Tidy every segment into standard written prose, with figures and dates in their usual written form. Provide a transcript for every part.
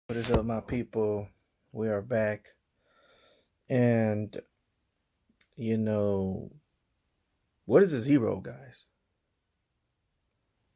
What is up, my people? We are back. And, you know, what is a zero, guys?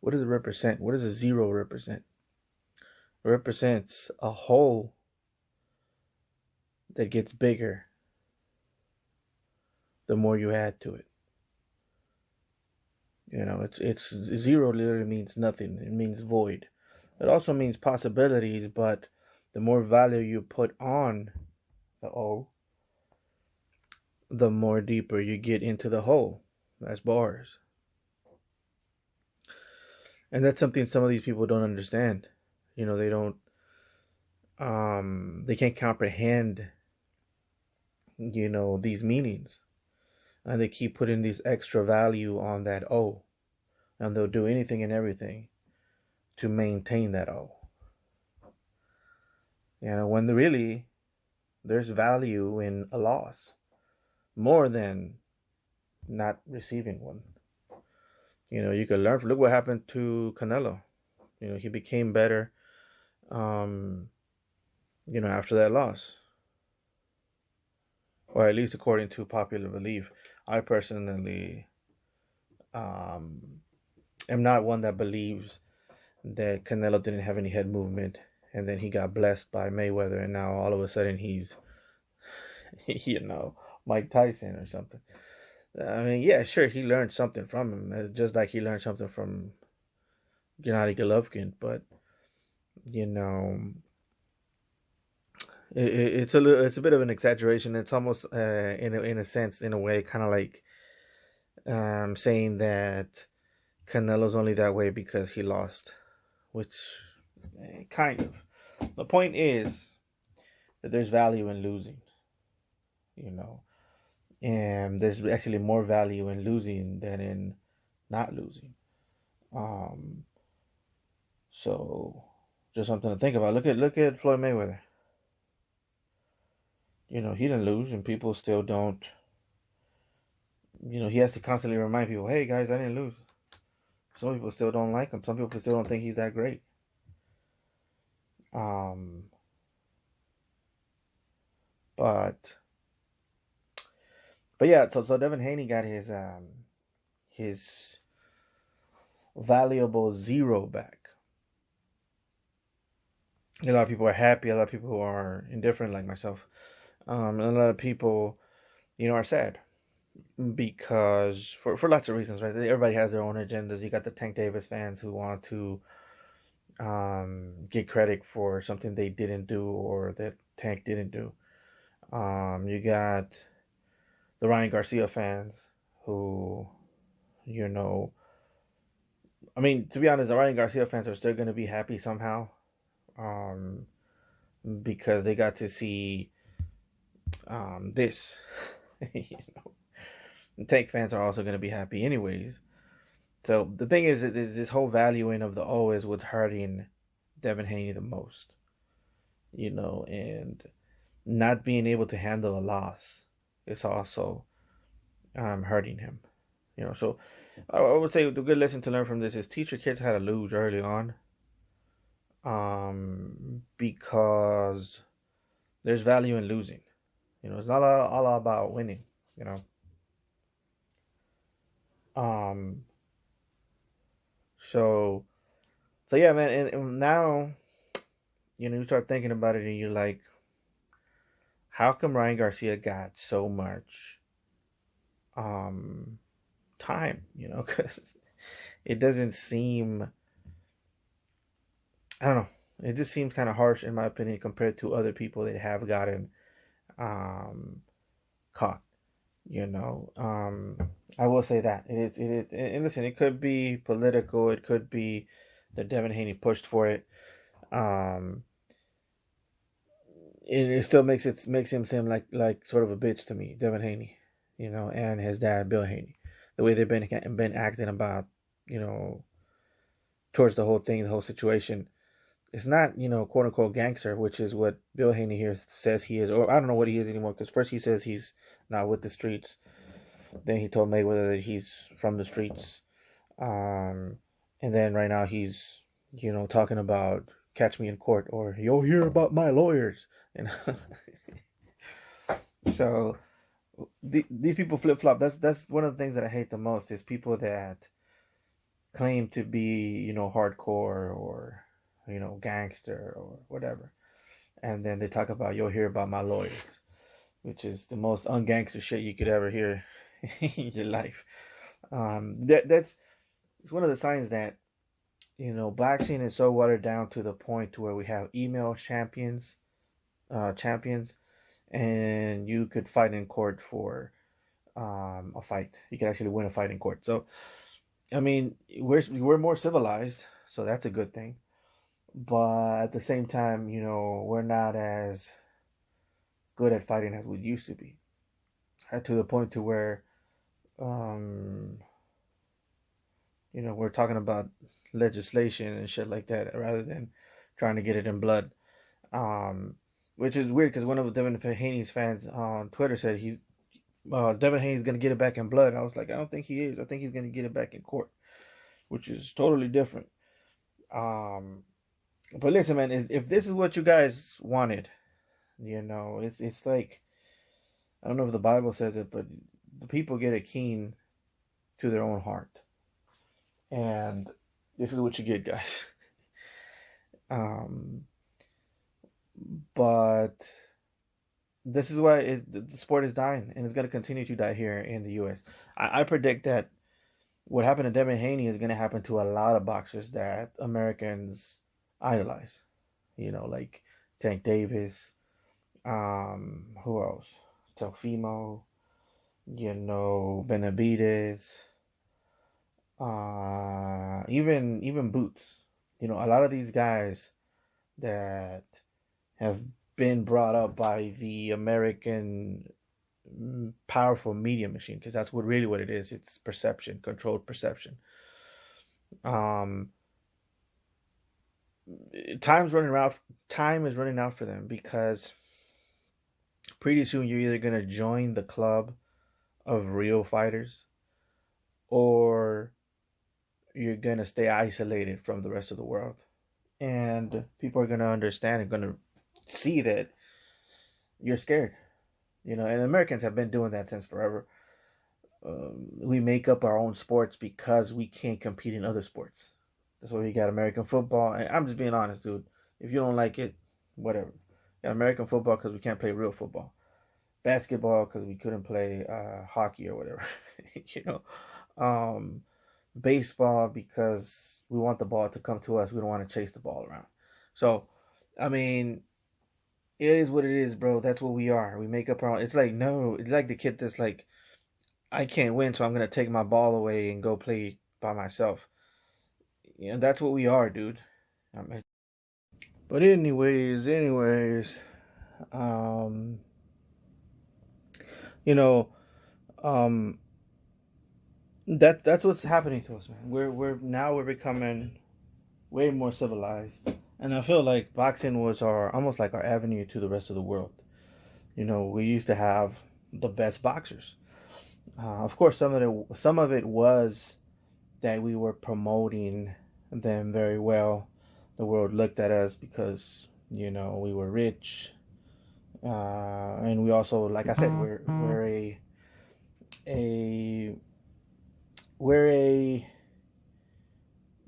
What does it represent? What does a zero represent? It represents a hole that gets bigger the more you add to it. It's zero literally means nothing. It means void. It also means possibilities, but the more value you put on the O, the more deeper you get into the hole. That's bars. And that's something some of these people don't understand. They don't they can't comprehend, these meanings. And they keep putting this extra value on that O. And they'll do anything and everything to maintain that O. When really there's value in a loss more than not receiving one. You could learn from, look what happened to Canelo. He became better after that loss. Or at least according to popular belief. I personally am not one that believes that Canelo didn't have any head movement and then he got blessed by Mayweather and now all of a sudden he's, Mike Tyson or something. I mean, yeah, sure, he learned something from him, just like he learned something from Gennady Golovkin, but you know, it's a bit of an exaggeration. It's almost in a sense, in a way, kind of like saying that Canelo's only that way because he lost, which kind of. The point is that there's value in losing, you know, and there's actually more value in losing than in not losing. Um, so just something to think about. Look at Floyd Mayweather. He didn't lose, and people still don't. He has to constantly remind people, "Hey guys, I didn't lose." Some people still don't like him. Some people still don't think he's that great. Um, but yeah. So Devin Haney got his valuable zero back. A lot of people are happy. A lot of people are indifferent, like myself. And a lot of people, are sad because for lots of reasons, right? Everybody has their own agendas. You got the Tank Davis fans who want to get credit for something they didn't do or that Tank didn't do. You got the Ryan Garcia fans who, you know, I mean, to be honest, the Ryan Garcia fans are still going to be happy somehow, um, because they got to see this. you know, the Tank fans are also going to be happy anyways. So the thing is that this whole valuing of the O is what's hurting Devin Haney the most, and not being able to handle a loss is also hurting him. So I would say the good lesson to learn from this is teach your kids how to lose early on, because there's value in losing. It's not all about winning. You know, um, so yeah, man. And now you start thinking about it, and you're like, how come Ryan Garcia got so much um time? Because it doesn't seem. I don't know. It just seems kind of harsh, in my opinion, compared to other people that have gotten um, caught. I will say that it is. It is. And listen, it could be political. It could be that Devin Haney pushed for it. Um, it still makes him seem like sort of a bitch to me, Devin Haney. And his dad, Bill Haney, the way they've been acting about, you know, towards the whole thing, the whole situation. It's not, quote unquote gangster, which is what Bill Haney here says he is, or I don't know what he is anymore. Because first he says he's not with the streets, then he told Mayweather that he's from the streets, and then right now he's, talking about catch me in court, or you'll hear about my lawyers. You know. So these people flip flop. That's one of the things that I hate the most is people that claim to be, hardcore or, gangster or whatever, and then they talk about you'll hear about my lawyers, which is the most ungangster shit you could ever hear in your life. That's it's one of the signs that boxing is so watered down to the point to where we have email champions, and you could fight in court for a fight. You could actually win a fight in court. So I mean, we're more civilized, so that's a good thing. But at the same time, we're not as good at fighting as we used to be, to the point to where, um, we're talking about legislation and shit like that rather than trying to get it in blood. Um, which is weird because one of Devin Haney's fans on Twitter said Devin Haney's gonna get it back in blood. I was like, I don't think he is. I think he's gonna get it back in court, which is totally different. Um, but listen, man, if this is what you guys wanted, it's like, I don't know if the Bible says it, but the people get a keen to their own heart, and this is what you get, guys. Um, but this is why the sport is dying, and it's going to continue to die here in the U.S. I predict that what happened to Devin Haney is going to happen to a lot of boxers that Americans idolize. Like Tank Davis, who else? Teofimo, Benavides, even Boots. A lot of these guys that have been brought up by the American powerful media machine, because that's what it is. It's perception, controlled perception. Um, Time is running out for them, because pretty soon you're either gonna join the club of real fighters, or you're gonna stay isolated from the rest of the world, and people are gonna understand and gonna see that you're scared. And Americans have been doing that since forever. We make up our own sports because we can't compete in other sports. That's why we got American football. And I'm just being honest, dude. If you don't like it, whatever. We got American football because we can't play real football. Basketball because we couldn't play hockey or whatever. you know. Um, Baseball because we want the ball to come to us. We don't want to chase the ball around. So, I mean, it is what it is, bro. That's what we are. We make up our own. It's like, no. It's like the kid that's like, I can't win, so I'm going to take my ball away and go play by myself. That's what we are, dude. I mean, but anyways, um, you know, um, that's what's happening to us, man. We're becoming way more civilized, and I feel like boxing was our almost like our avenue to the rest of the world. We used to have the best boxers. Of course, some of it was that we were promoting them very well. The world looked at us because we were rich, and we also, like I said, a we're a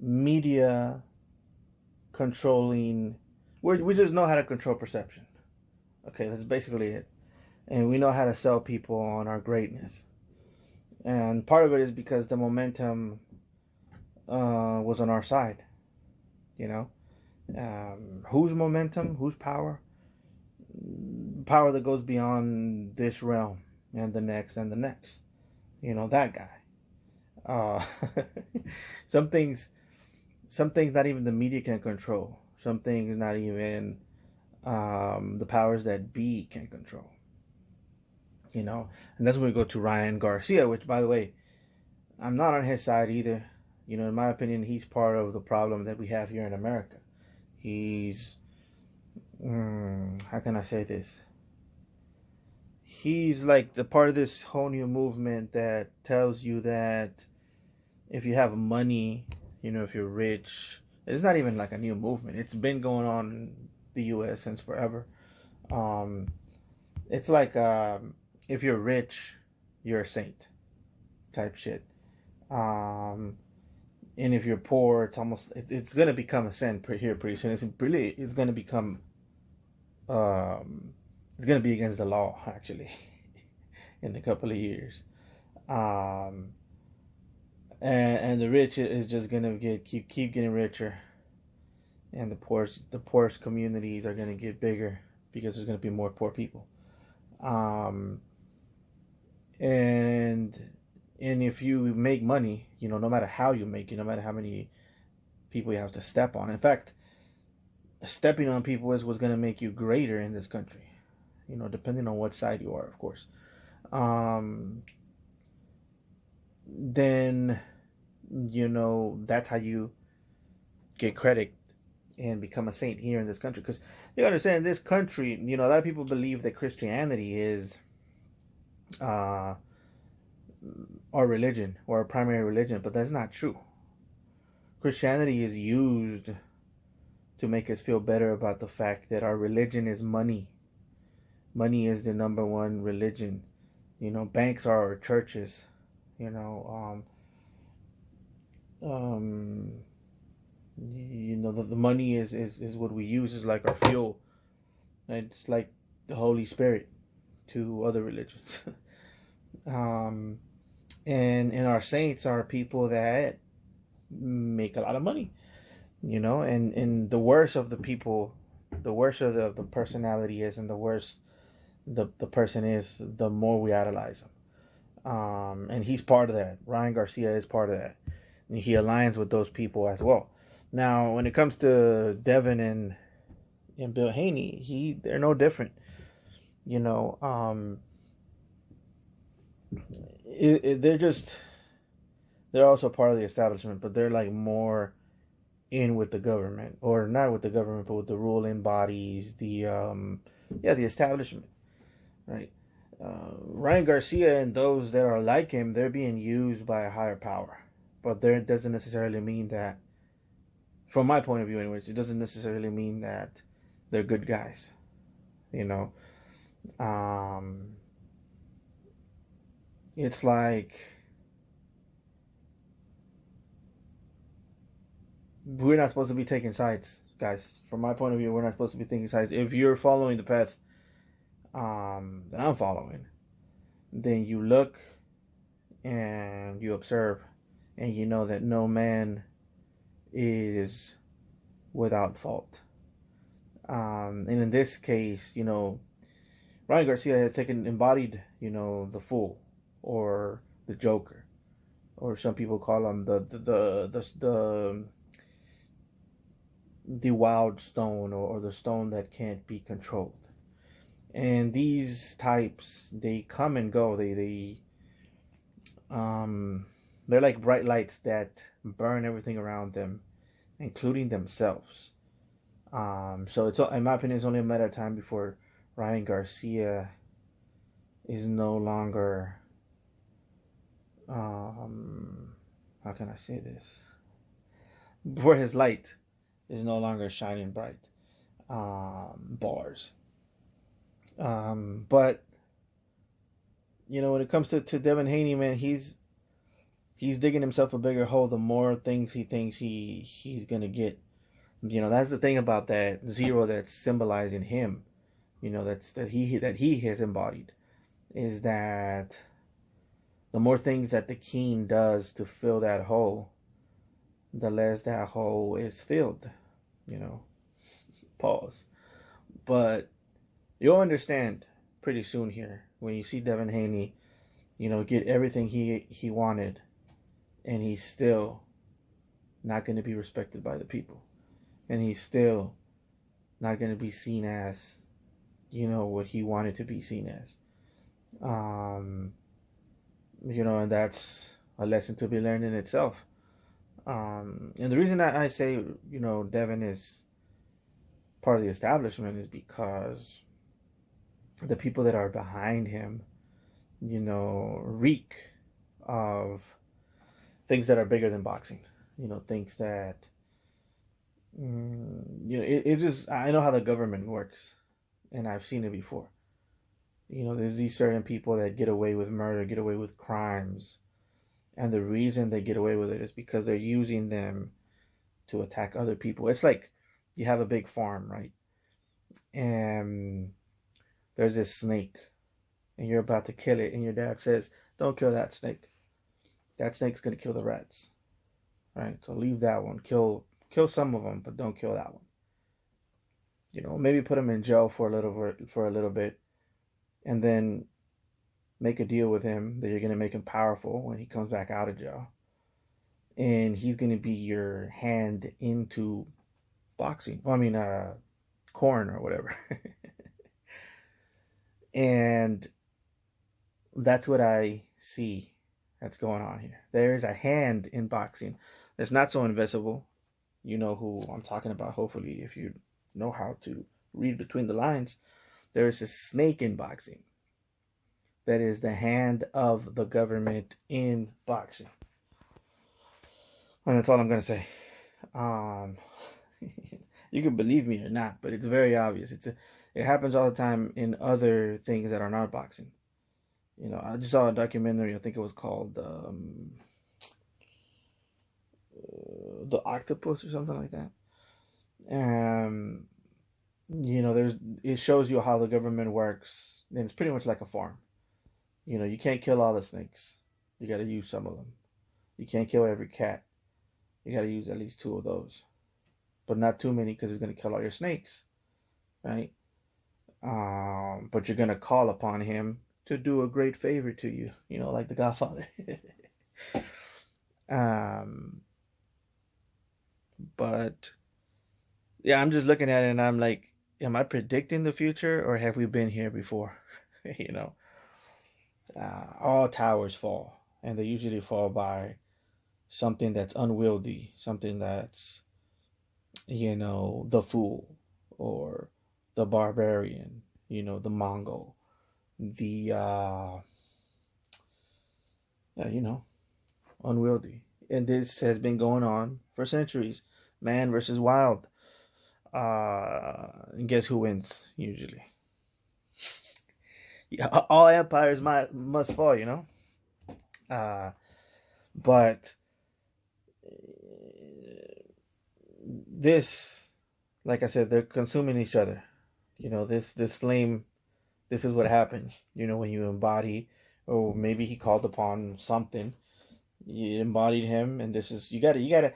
media controlling. We just know how to control perception. Okay, that's basically it, and we know how to sell people on our greatness. And part of it is because the momentum was on our side. You know, whose momentum, whose power? Power that goes beyond this realm and the next and the next. That guy. Uh, some things, not even the media can control. Some things not even the powers that be can control. And that's when we go to Ryan Garcia, which, by the way, I'm not on his side either. In my opinion, he's part of the problem that we have here in America. He's, how can I say this? He's like the part of this whole new movement that tells you that if you have money, if you're rich, It's not even like a new movement. It's been going on in the U.S. since forever. Um, it's like if you're rich, you're a saint type shit. Um, and if you're poor, it's gonna become a sin here pretty soon. It's gonna become um, it's gonna be against the law actually in a couple of years. Um, and the rich is just gonna keep getting richer, and the poorest communities are gonna get bigger because there's gonna be more poor people. Um, and and if you make money, no matter how you make it, no matter how many people you have to step on. In fact, stepping on people is what's gonna make you greater in this country. Depending on what side you are, of course. Um, then that's how you get credit and become a saint here in this country. Because you understand, in this country, a lot of people believe that Christianity is uh, our religion or our primary religion, but that's not true. Christianity is used to make us feel better about the fact that our religion is money. Money is the number one religion. Banks are our churches. You know, um, the money is what we use, is like our fuel. It's like the Holy Spirit to other religions. um, and our saints are people that make a lot of money, and the worse of the people, the worse of the personality is, and the worse the person is, the more we idolize them. And he's part of that. Ryan Garcia is part of that. And he aligns with those people as well. Now, when it comes to Devin and Bill Haney, they're no different. You know, they're also part of the establishment, but they're like more in with the government, or not with the government, but with the ruling bodies, the establishment, right? Ryan Garcia and those that are like him, they're being used by a higher power, but there doesn't necessarily mean that, from my point of view, anyways, it doesn't necessarily mean that they're good guys. You know, um, it's like we're not supposed to be taking sides, guys. From my point of view, we're not supposed to be taking sides. If you're following the path that I'm following, then you look and you observe, and you know that no man is without fault. And in this case, Ryan Garcia had embodied, the fool, or the Joker, or some people call him the wild stone, or the stone that can't be controlled. And these types, they come and go. They're like bright lights that burn everything around them, including themselves. So in my opinion, it's only a matter of time before Ryan Garcia is no longer, how can I say this? Before his light is no longer shining bright. Bars. But when it comes to Devin Haney, man, he's digging himself a bigger hole. The more things he thinks he's gonna get, that's the thing about that zero that's symbolizing him. That he has embodied, is that the more things that the king does to fill that hole, the less that hole is filled. Pause. But you'll understand pretty soon here when you see Devin Haney, get everything he wanted, and he's still not going to be respected by the people, and he's still not going to be seen as, what he wanted to be seen as. And that's a lesson to be learned in itself. And the reason that I say, Devin is part of the establishment is because the people that are behind him, reek of things that are bigger than boxing. Things that It just, I know how the government works, and I've seen it before. There's these certain people that get away with murder, get away with crimes, and the reason they get away with it is because they're using them to attack other people. It's like you have a big farm, right? And there's this snake, and you're about to kill it, and your dad says, "Don't kill that snake. That snake's gonna kill the rats, right? So leave that one. Kill some of them, but don't kill that one. Maybe put him in jail for a little bit, and then make a deal with him that you're gonna make him powerful when he comes back out of jail, and he's gonna be your hand into boxing. Well, I mean, corn or whatever." And that's what I see that's going on here. There is a hand in boxing that's not so invisible. You know who I'm talking about, hopefully, if you know how to read between the lines. There is a snake in boxing that is the hand of the government in boxing. And that's all I'm going to say. Um, you can believe me or not, but it's very obvious. It happens all the time in other things that are not boxing. I just saw a documentary. I think it was called The Octopus or something like that. Um, there's it shows you how the government works, and it's pretty much like a farm. You can't kill all the snakes. You got to use some of them. You can't kill every cat. You got to use at least two of those, but not too many because it's going to kill all your snakes, right? But you're going to call upon him to do a great favor to you, like the Godfather. um, but yeah, I'm just looking at it and I'm like, am I predicting the future or have we been here before? you know, all towers fall, and they usually fall by something that's unwieldy, something that's, the fool or the barbarian, the Mongol, the, yeah, unwieldy. And this has been going on for centuries. Man versus wild. And guess who wins usually? Yeah, all empires must fall. Uh, but this, like I said, they're consuming each other. This flame. This is what happens. When you embody, or maybe he called upon something. You embodied him, and this is you gotta.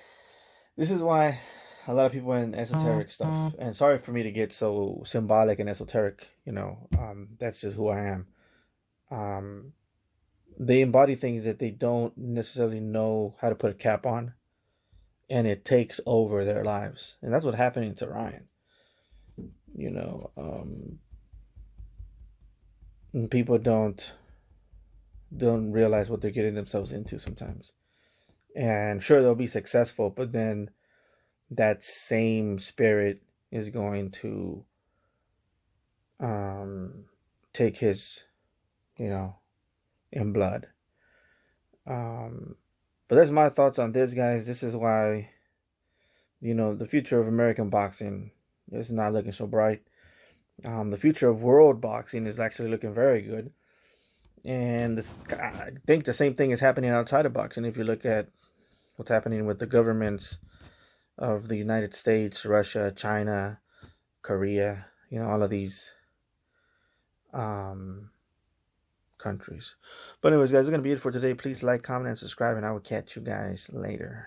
This is why a lot of people in esoteric stuff, and sorry for me to get so symbolic and esoteric. That's just who I am. Um, they embody things that they don't necessarily know how to put a cap on, and it takes over their lives, and that's what's happening to Ryan. You know, um, and people don't realize what they're getting themselves into sometimes. And sure, they'll be successful, but then that same spirit is going to um, take his, you know, in blood. Um, but that's my thoughts on this, guys. This is why, the future of American boxing is not looking so bright. The future of world boxing is actually looking very good. And I think the same thing is happening outside of boxing. If you look at what's happening with the governments of the United States, Russia, China, Korea, all of these um, countries. But anyways, guys, that's going to be it for today. Please like, comment, and subscribe, and I will catch you guys later.